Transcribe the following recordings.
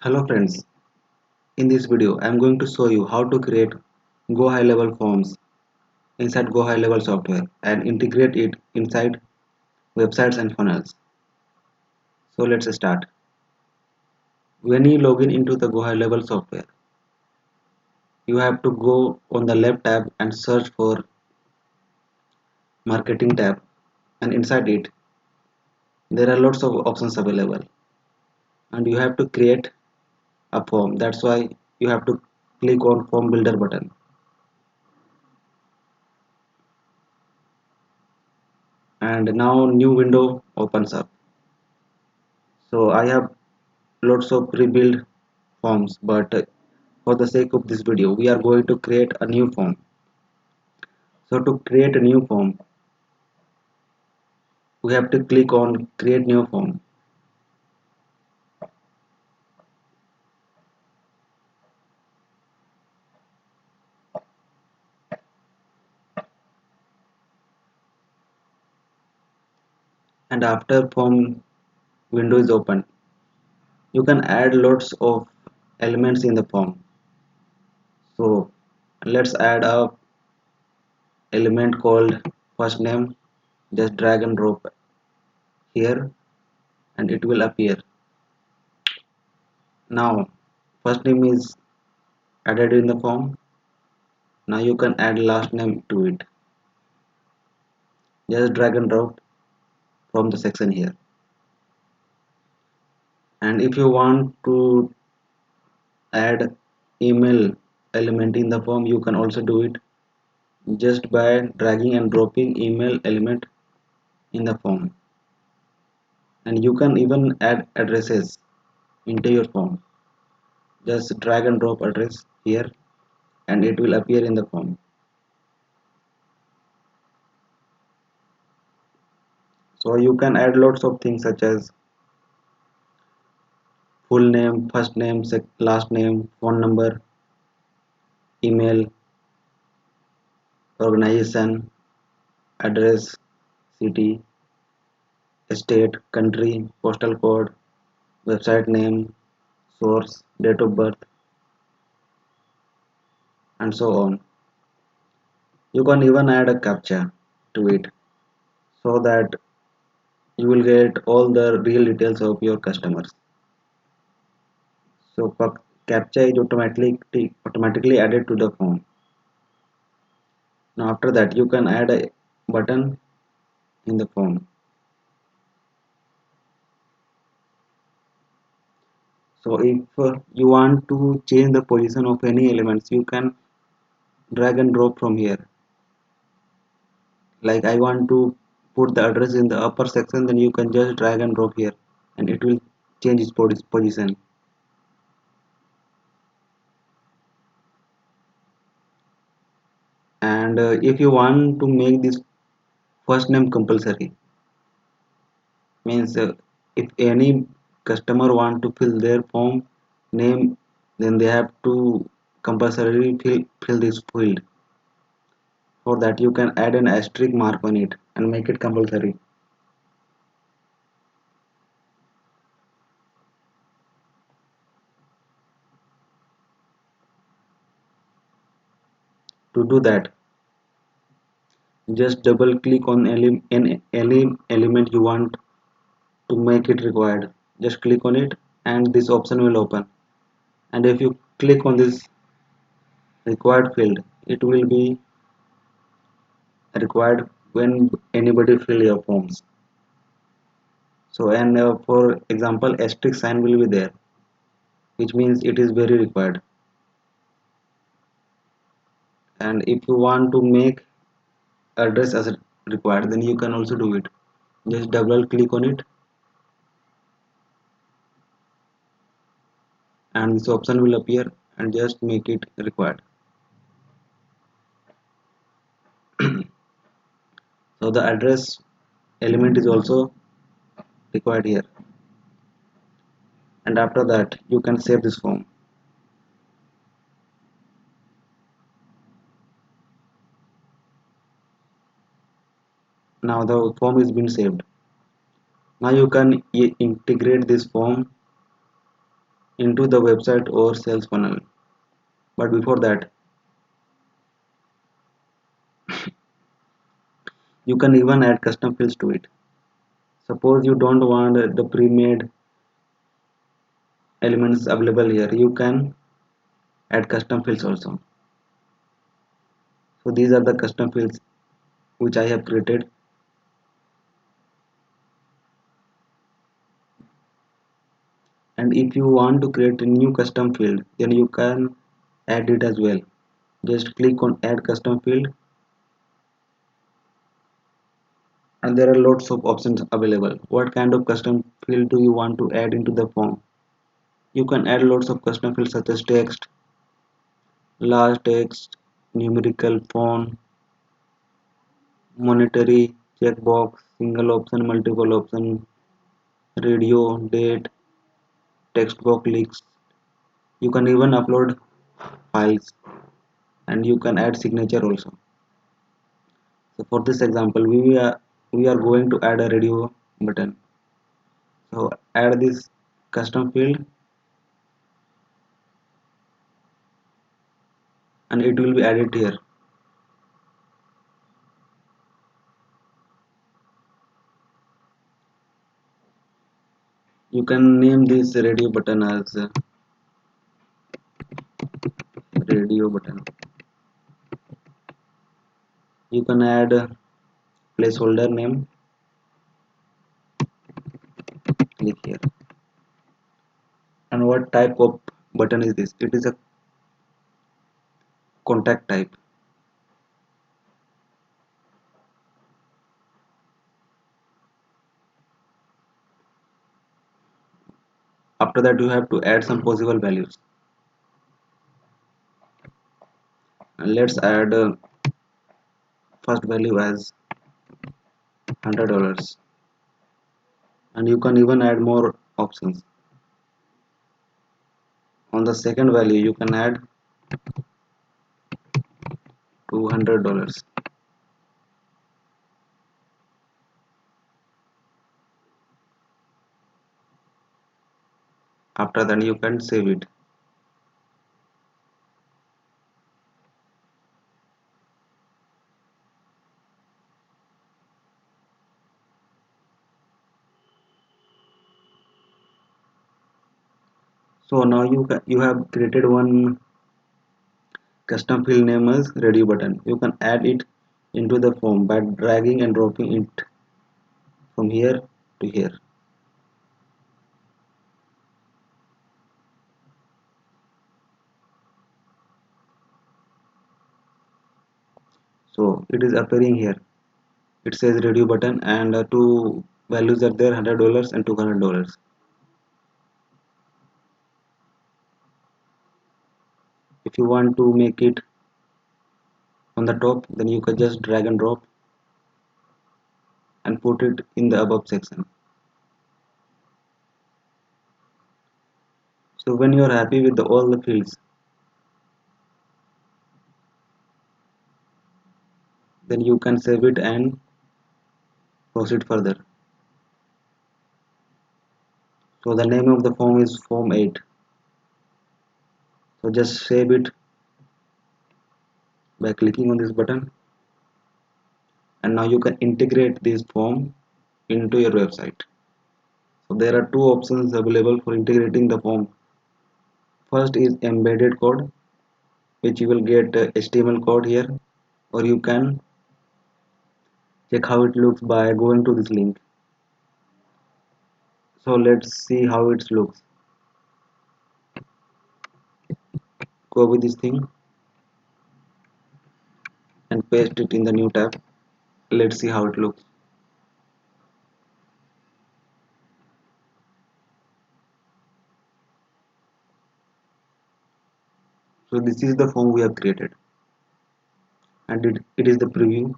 Hello friends, in this video I am going to show you how to create Go High Level forms inside Go High Level software and integrate it inside websites and funnels. So let's start. When you log in into the Go High Level software, you have to go on the left tab and search for marketing tab, and inside it there are lots of options available and you have to create a form. That's why you have to click on form builder button, and now new window opens up. So I have lots of pre-built forms, but for the sake of this video we are going to create a new form. So to create a new form, we have to click on create new form, and after form window is open, you can add lots of elements in the form. So let's add a element called first name. Just drag and drop here and it will appear. Now first name is added in the form. Now you can add last name to it. Just drag and drop from the section here. And if you want to add email element in the form, you can also do it just by dragging and dropping email element in the form. And you can even add addresses into your form. Just drag and drop address here and it will appear in the form. So you can add lots of things such as full name, first name, last name, phone number, email, organization, address, city, state, country, postal code, website name, source, date of birth, and so on. You can even add a captcha to it so that you will get all the real details of your customers. So captcha is automatically added to the form. Now after that you can add a button in the form. So if you want to change the position of any elements, you can drag and drop from here. Like I want to put the address in the upper section, then you can just drag and drop here and it will change its position. And if you want to make this first name compulsory, means if any customer want to fill their form name, then they have to compulsorily fill this field. For that you can add an asterisk mark on it and make it compulsory. To do that, just double click on any element you want to make it required. Just click on it and this option will open, and if you click on this required field, it will be required when anybody fill your forms. So and for example asterisk sign will be there, which means it is very required. And if you want to make address as required, then you can also do it. Just double click on it and this option will appear and just make it required. So the address element is also required here, and after that you can save this form. Now the form is been saved. Now you can integrate this form into the website or sales funnel. But before that, you can even add custom fields to it. Suppose you don't want the pre-made elements available here, you can add custom fields also. So these are the custom fields which I have created. And if you want to create a new custom field, then you can add it as well. Just click on add custom field, and there are lots of options available. What kind of custom field do you want to add into the form? You can add lots of custom fields such as text, large text, numerical font, monetary, checkbox, single option, multiple option, radio, date, text box links. You can even upload files, and you can add signature also. So for this example, we are going to add a radio button. So add this custom field, and it will be added here. You can name this radio button as radio button. You can add a placeholder name. Click here. And what type of button is this? It is a contact type. After that, you have to add some possible values. And let's add first value as $100, and you can even add more options. On the second value, you can add $200. After that, you can save it. So now you have created one custom field name as radio button. You can add it into the form by dragging and dropping it from here to here. So it is appearing here. It says radio button, and two values are there, $100 and $200. If you want to make it on the top, then you can just drag and drop and put it in the above section. So when you are happy with all the fields, then you can save it and proceed further. So the name of the form is form 8. So just save it by clicking on this button, and now you can integrate this form into your website. So there are two options available for integrating the form. First is embedded code, which you will get HTML code here, or you can check how it looks by going to this link. So let's see how it looks. Go with this thing and paste it in the new tab. Let's see how it looks. So this is the form we have created, and it is the preview.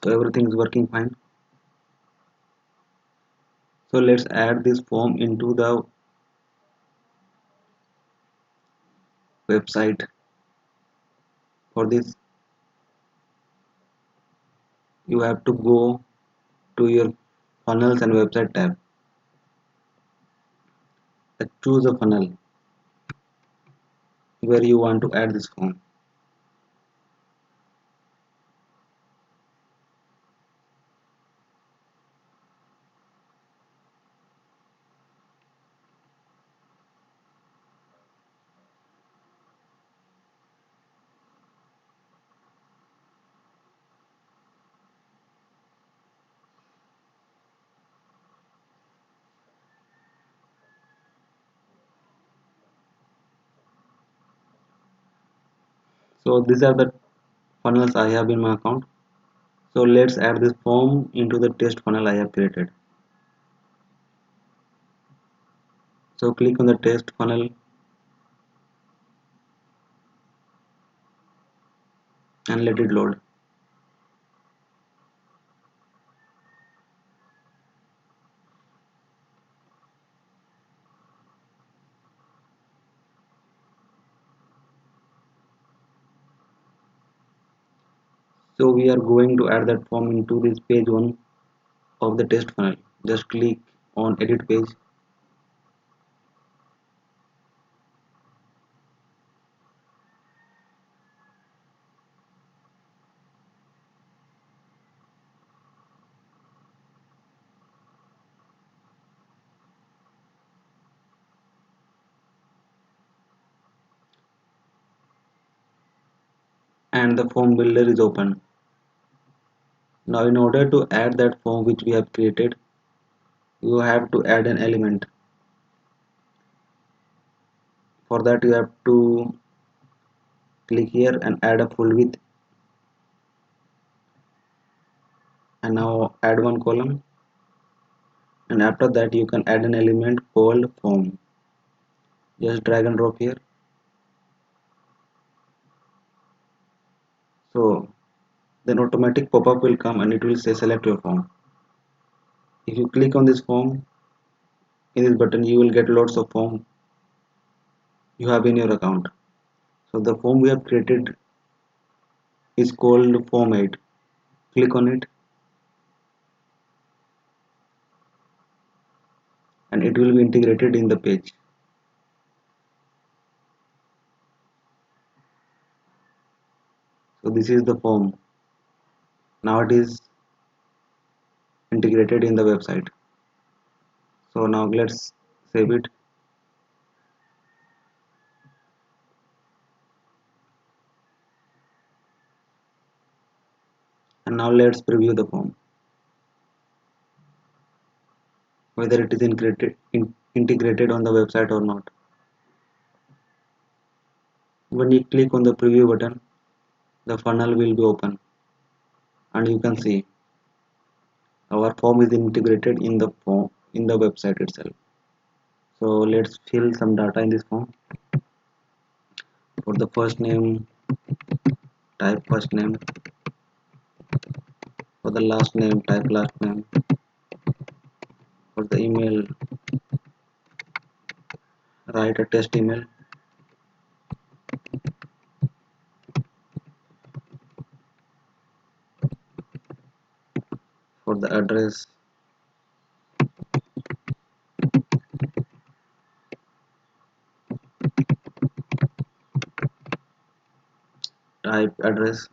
So everything is working fine. So let's add this form into the website. For this, you have to go to your funnels and website tab. Choose a funnel where you want to add this form. So these are the funnels I have in my account. So let's add this form into the test funnel I have created. So click on the test funnel and let it load. So we are going to add that form into this page 1 of the test funnel. Just click on edit page and the form builder is open. Now in order to add that form which we have created, you have to add an element. For that you have to click here and add a full width, and now add one column, and after that you can add an element called form. Just drag and drop here. So then automatic pop-up will come and it will say select your form. If you click on this form, in this button you will get lots of form you have in your account. So the form we have created is called form 8. Click on it and it will be integrated in the page. So this is the form. Now it is integrated in the website. So now let's save it. And now let's preview the form, whether it is integrated on the website or not. When you click on the preview button, the funnel will be open and you can see our form is integrated in the form in the website itself. So let's fill some data in this form. For the first name, type first name. For the last name, type last name. For the email, write a test email. For the address, type address.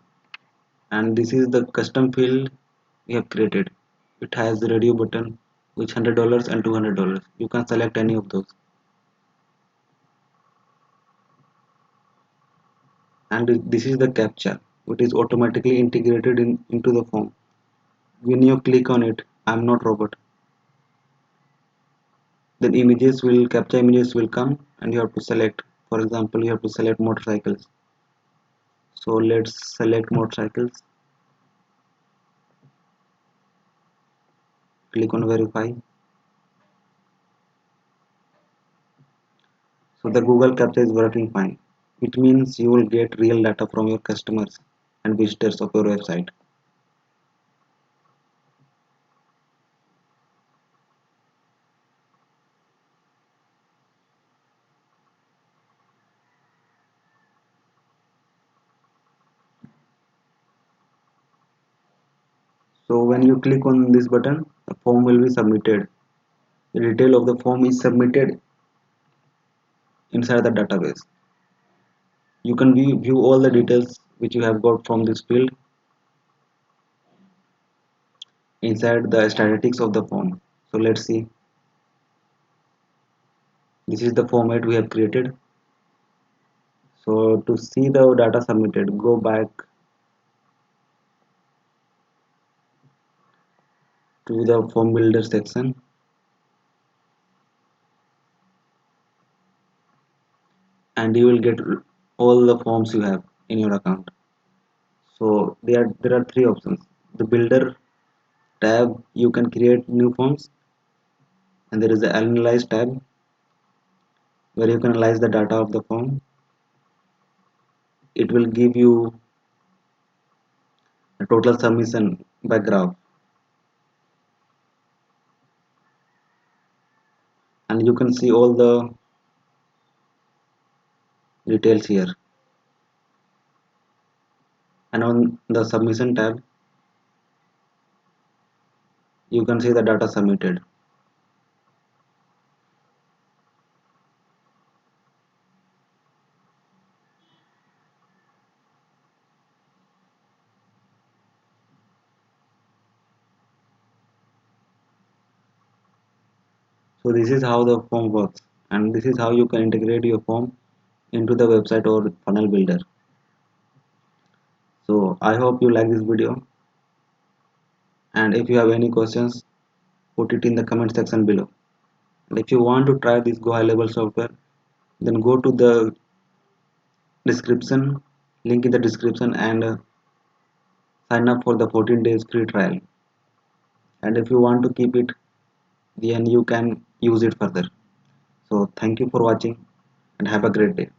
And this is the custom field we have created. It has the radio button which $100 and $200. You can select any of those. And this is the captcha, which is automatically integrated into the form. When you click on it, I'm not robot, then captcha images will come and you have to select. For example, you have to select motorcycles. So let's select motorcycles. Click on verify. So the Google captcha is working fine. It means you will get real data from your customers and visitors of your website. So when you click on this button, the form will be submitted. The detail of the form is submitted inside the database. You can view all the details which you have got from this field inside the statistics of the form. So let's see. This is the format we have created. So to see the data submitted, go back to the form builder section, and you will get all the forms you have in your account. So there are three options. The builder tab, you can create new forms, and there is the analyze tab where you can analyze the data of the form. It will give you a total submission by graph, and you can see all the details here. And on the submission tab, you can see the data submitted. So this is how the form works, and this is how you can integrate your form into the website or funnel builder. So I hope you like this video, and if you have any questions, put it in the comment section below. And if you want to try this Go High Level software, then go to the description, link in the description, and sign up for the 14 days free trial. And if you want to keep it, then you can use it further. So thank you for watching and have a great day.